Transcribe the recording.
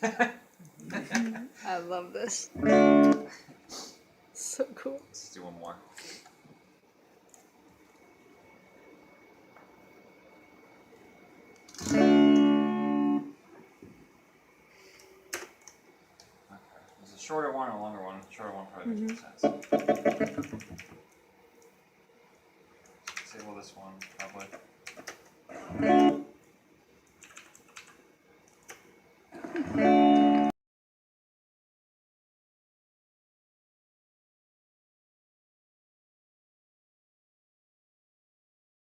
I love this. So cool. Let's do one more. There's a shorter one or a longer one. The shorter one probably makes more sense. Disable this one, probably.